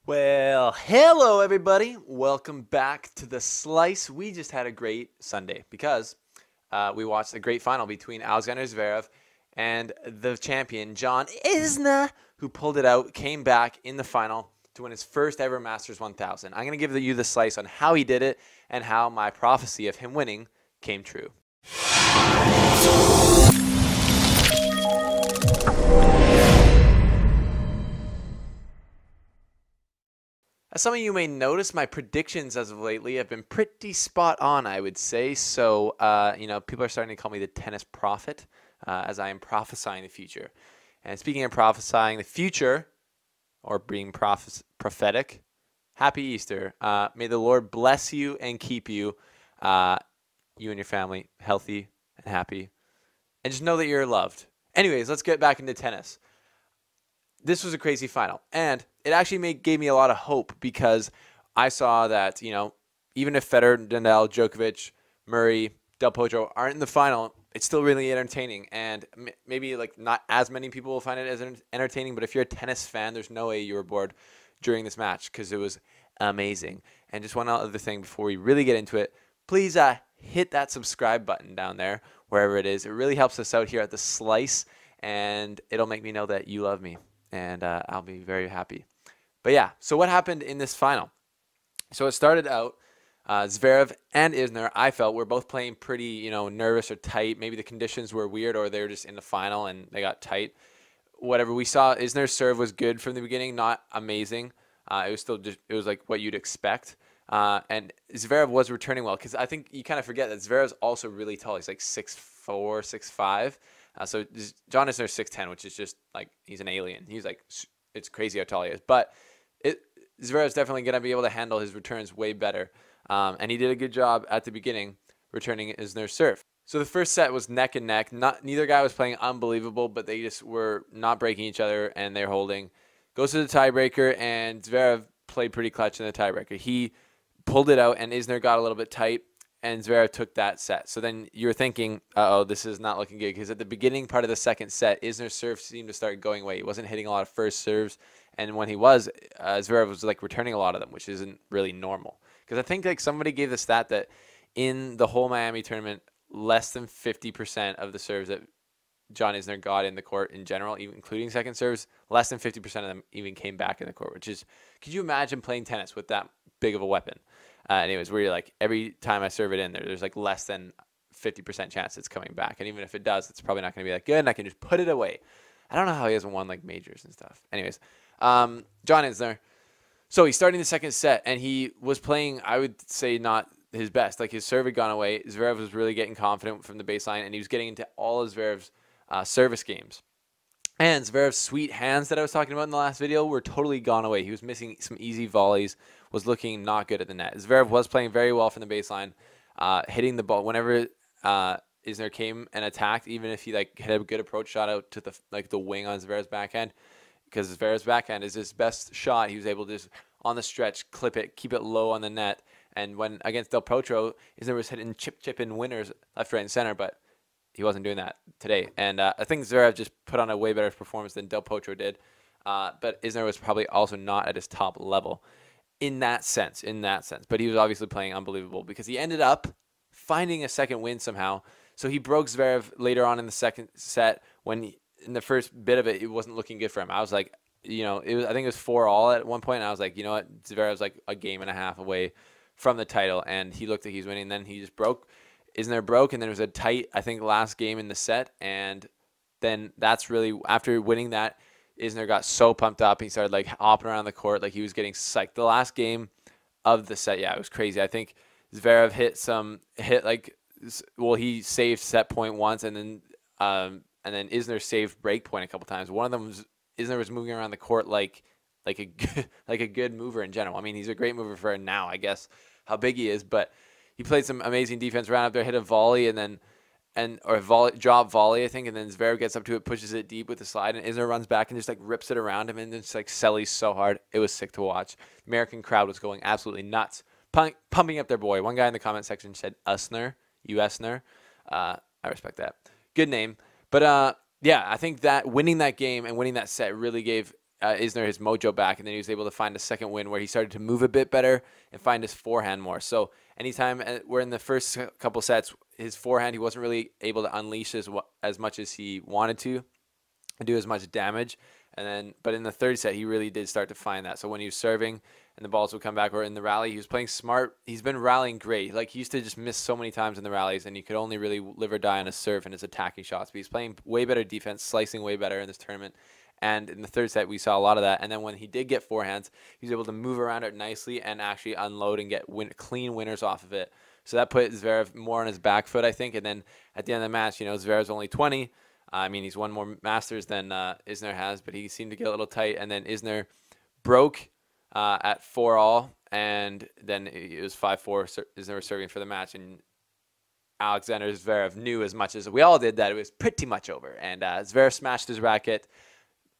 Well, hello everybody. Welcome back to the Slice. We just had a great Sunday because we watched a great final between Alexander Zverev and the champion John Isner, who pulled it out, came back in the final to win his first ever Masters 1000. I'm going to give you the slice on how he did it and how my prophecy of him winning came true. As some of you may notice, my predictions as of lately have been pretty spot on, I would say. So, people are starting to call me the tennis prophet, as I am prophesying the future. And speaking of prophesying the future, or being prophetic, happy Easter. May the Lord bless you and keep you, you and your family, healthy and happy. And just know that you're loved. Anyways, let's get back into tennis. This was a crazy final, and it actually gave me a lot of hope because I saw that, even if Federer, Nadal, Djokovic, Murray, Del Potro aren't in the final, it's still really entertaining. And maybe not as many people will find it as entertaining, but if you're a tennis fan, there's no way you were bored during this match because it was amazing. And just one other thing before we really get into it, please hit that subscribe button down there, wherever it is. It really helps us out here at The Slice, and it'll make me know that you love me. And I'll be very happy. But yeah, so what happened in this final? So it started out, Zverev and Isner, I felt, were both playing pretty, nervous or tight. Maybe the conditions were weird, or they were just in the final and they got tight. Whatever. We saw Isner's serve was good from the beginning, not amazing. It was still like what you'd expect. And Zverev was returning well, because I think you kind of forget that Zverev's also really tall. He's like 6'4", 6'5". So John Isner's 6'10", which is just like he's an alien. He's like, it's crazy how tall he is. But Zverev's definitely going to be able to handle his returns way better. And he did a good job at the beginning returning Isner's serve. So the first set was neck and neck. Neither guy was playing unbelievable, but they just were not breaking each other, and they're holding. Goes to the tiebreaker, and Zverev played pretty clutch in the tiebreaker. He pulled it out, and Isner got a little bit tight, and Zverev took that set. So then you're thinking, uh-oh, this is not looking good, because at the beginning part of the second set, Isner's serve seemed to start going away. He wasn't hitting a lot of first serves, and when he was, Zverev was returning a lot of them, which isn't really normal. Because I think somebody gave the stat that in the whole Miami tournament, less than 50% of the serves that John Isner got in the court in general, even including second serves, less than 50% of them even came back in the court, which is, could you imagine playing tennis with that big of a weapon? Anyways, where you're like, every time I serve it in there's less than 50% chance it's coming back. And even if it does, it's probably not going to be that good, and I can just put it away. I don't know how he hasn't won majors and stuff. Anyways, John Isner. So he's starting the second set, and he was playing, I would say, not his best. His serve had gone away. Zverev was really getting confident from the baseline, and he was getting into all of Zverev's service games. And Zverev's sweet hands that I was talking about in the last video were totally gone away. He was missing some easy volleys, was looking not good at the net. Zverev was playing very well from the baseline, hitting the ball whenever Isner came and attacked, even if he hit a good approach shot out to the wing on Zverev's backhand, because Zverev's backhand is his best shot. He was able to just on the stretch clip it, keep it low on the net. And when against Del Potro, Isner was hitting chip in winners left, right, and center, but he wasn't doing that today. And I think Zverev just put on a way better performance than Del Potro did. But Isner was probably also not at his top level in that sense. But he was obviously playing unbelievable because he ended up finding a second win somehow. So he broke Zverev later on in the second set when in the first bit of it, it wasn't looking good for him. I was like, I think it was 4-4 at one point. And I was like, you know what? Zverev's like a game and a half away from the title. And he looked like he's winning. And then he just broke. Isner broke, and then there was a tight, I think, last game in the set, and then that's really, after winning that, Isner got so pumped up, he started hopping around the court like he was getting psyched. The last game of the set, yeah, it was crazy. I think Zverev he saved set point once, and then Isner saved break point a couple times. One of them was Isner was moving around the court like a good mover in general. I mean, he's a great mover for now, I guess, how big he is, but he played some amazing defense, ran up there, hit a volley, drop volley, I think, and then Zverev gets up to it, pushes it deep with the slide, and Isner runs back and just rips it around him and just sellies so hard. It was sick to watch. The American crowd was going absolutely nuts, pumping up their boy. One guy in the comment section said Usner, U-Esner. I respect that. Good name. But yeah, I think that winning that game and winning that set really gave Isner his mojo back, and then he was able to find a second win where he started to move a bit better and find his forehand more. So anytime we're in the first couple sets, his forehand, he wasn't really able to unleash as much as he wanted to and do as much damage. But in the third set, he really did start to find that. So when he was serving and the balls would come back, or in the rally, he was playing smart. He's been rallying great. Like, he used to just miss so many times in the rallies, and you could only really live or die on his serve and his attacking shots. But he's playing way better defense, slicing way better in this tournament. And in the third set, we saw a lot of that. And then when he did get forehands, he was able to move around it nicely and actually unload and get clean winners off of it. So that put Zverev more on his back foot, I think. And then at the end of the match, Zverev's only 20. I mean, he's won more Masters than Isner has, but he seemed to get a little tight. And then Isner broke at 4-all, and then it was 5-4. Isner was serving for the match, and Alexander Zverev knew as much as we all did that it was pretty much over. And Zverev smashed his racket.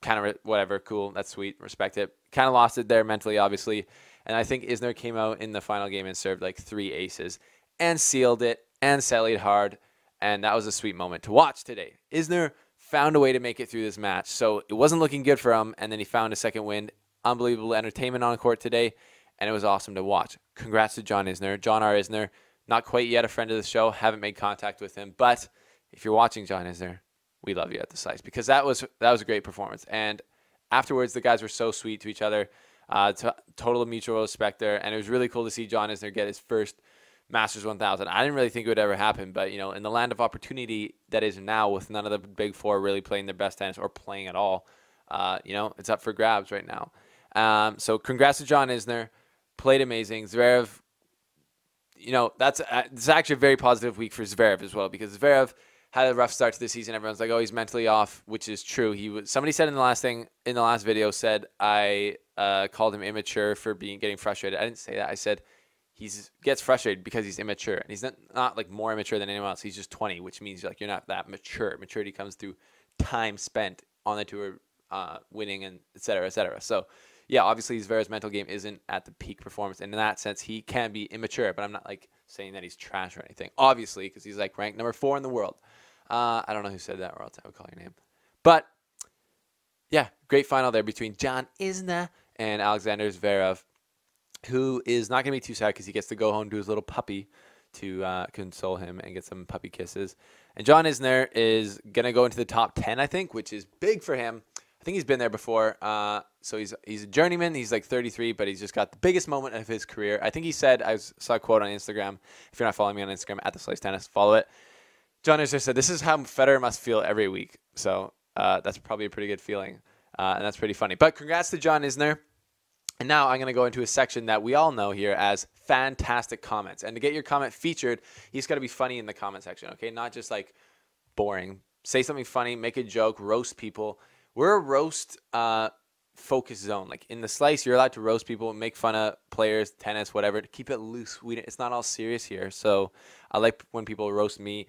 Kind of whatever, cool, that's sweet, respect it. Kind of lost it there mentally, obviously. And I think Isner came out in the final game and served like 3 aces and sealed it and sallied hard. And that was a sweet moment to watch today. Isner found a way to make it through this match. So it wasn't looking good for him, and then he found a second win. Unbelievable entertainment on court today, and it was awesome to watch. Congrats to John Isner. John R. Isner, not quite yet a friend of the show. Haven't made contact with him. But if you're watching, John Isner, we love you at the Slice, because that was a great performance. And afterwards, the guys were so sweet to each other. Total mutual respect there. And it was really cool to see John Isner get his first Masters 1000. I didn't really think it would ever happen, but in the land of opportunity that is now, with none of the big four really playing their best tennis or playing at all, it's up for grabs right now. So congrats to John Isner. Played amazing. Zverev, it's actually a very positive week for Zverev as well, because Zverev had a rough start to the season. Everyone's like, oh, he's mentally off, which is true. Somebody said in the last video, said I called him immature for getting frustrated. I didn't say that. I said he gets frustrated because he's immature, and he's not like more immature than anyone else. He's just 20, which means you're not that mature. Maturity comes through time spent on the tour, winning, and et cetera, et cetera. So yeah, obviously Zverev's mental game isn't at the peak performance, and in that sense, he can be immature. But I'm not like saying that he's trash or anything, obviously, because he's like ranked number 4 in the world. I don't know who said that, or else I would call your name. But yeah, great final there between John Isner and Alexander Zverev, who is not going to be too sad because he gets to go home to his little puppy to console him and get some puppy kisses. And John Isner is going to go into the top 10, I think, which is big for him. I think he's been there before. So he's a journeyman. He's like 33, but he's just got the biggest moment of his career. I think he said, I saw a quote on Instagram. If you're not following me on Instagram, at the Slice Tennis, follow it. John Isner said, this is how Federer must feel every week. So that's probably a pretty good feeling. And that's pretty funny. But congrats to John Isner. And now I'm going to go into a section that we all know here as fantastic comments. And to get your comment featured, he's got to be funny in the comment section, okay? Not just like boring. Say something funny, make a joke, roast people. We're a roast focus zone. Like in the Slice, you're allowed to roast people, make fun of players, tennis, whatever. To keep it loose. It's not all serious here. So I like when people roast me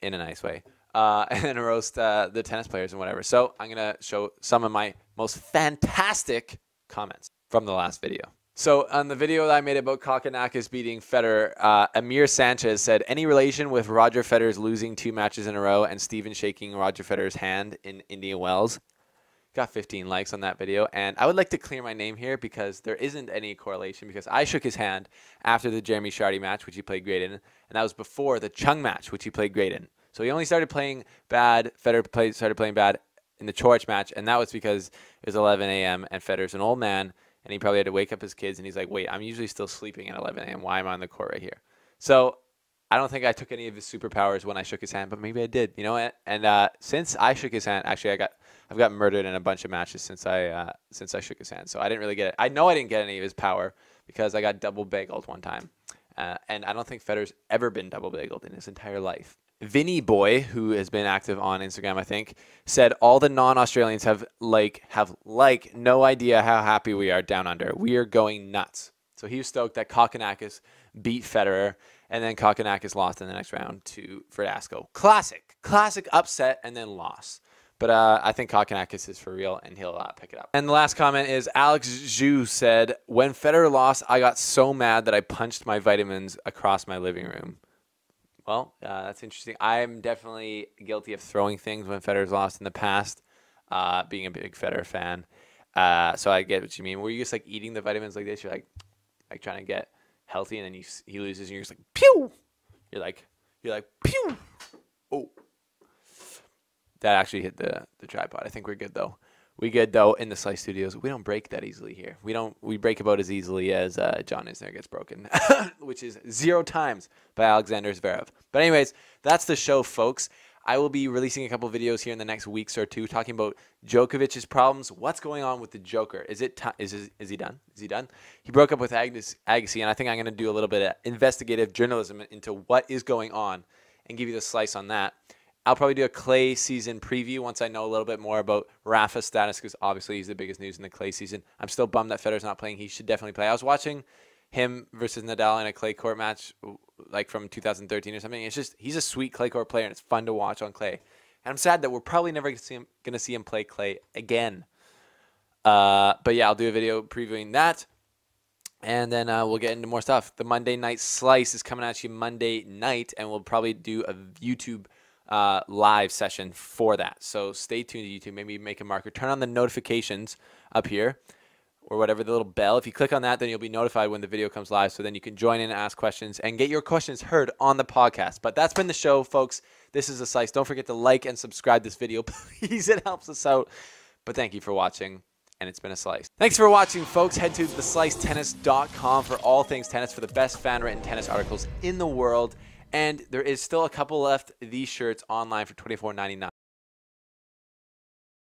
in a nice way. And roast the tennis players and whatever. So I'm going to show some of my most fantastic comments from the last video. So on the video that I made about Kokkinakis beating Federer, Amir Sanchez said, any relation with Roger Federer's losing 2 matches in a row and Steven shaking Roger Federer's hand in Indian Wells? Got 15 likes on that video. And I would like to clear my name here because there isn't any correlation, because I shook his hand after the Jeremy Chardy match, which he played great in. And that was before the Chung match, which he played great in. So he only started playing bad. Federer started playing bad in the Coric match. And that was because it was 11 a.m. and Federer's an old man. And he probably had to wake up his kids, and he's like, wait, I'm usually still sleeping at 11 a.m. Why am I on the court right here? So I don't think I took any of his superpowers when I shook his hand, but maybe I did, And since I shook his hand, actually, I've got murdered in a bunch of matches since I shook his hand. So I didn't really get it. I know I didn't get any of his power because I got double bagelled one time. And I don't think Federer's ever been double bagelled in his entire life. Vinny Boy, who has been active on Instagram, I think, said all the non-Australians have no idea how happy we are down under. We are going nuts. So he was stoked that Kokkinakis beat Federer, and then Kokkinakis lost in the next round to Verdasco. Classic upset and then loss. But I think Kokkinakis is for real, and he'll pick it up. And the last comment is Alex Zhu said, when Federer lost, I got so mad that I punched my vitamins across my living room. Well, that's interesting. I'm definitely guilty of throwing things when Federer's lost in the past, being a big Federer fan. So I get what you mean. Were you just like eating the vitamins like this? You're like trying to get healthy, and then he loses, and you're just like pew. You're like pew. Oh, that actually hit the tripod. I think we're good though. We good though in the Slice Studios. We don't break that easily here. We break about as easily as John Isner gets broken, which is 0 times by Alexander Zverev. But anyways, that's the show, folks. I will be releasing a couple videos here in the next weeks or two talking about Djokovic's problems. What's going on with the Joker? Is he done? Is he done? He broke up with Agassi, and I think I'm going to do a little bit of investigative journalism into what is going on and give you the slice on that. I'll probably do a clay season preview once I know a little bit more about Rafa's status, because obviously he's the biggest news in the clay season. I'm still bummed that Federer's not playing. He should definitely play. I was watching him versus Nadal in a clay court match like from 2013 or something. It's just he's a sweet clay court player, and it's fun to watch on clay. And I'm sad that we're probably never going to see him play clay again. But yeah, I'll do a video previewing that. And then we'll get into more stuff. The Monday Night Slice is coming at you Monday night, and we'll probably do a YouTube live session for that. So stay tuned to YouTube. Maybe make a marker. Turn on the notifications up here or whatever, the little bell. If you click on that, then you'll be notified when the video comes live. So then you can join in and ask questions and get your questions heard on the podcast. But that's been the show, folks. This is The Slice. Don't forget to like and subscribe this video. Please, it helps us out. But thank you for watching. And it's been a Slice. Thanks for watching, folks. Head to theslicetennis.com for all things tennis, for the best fan-written tennis articles in the world. And there is still a couple left. These shirts online for $24.99.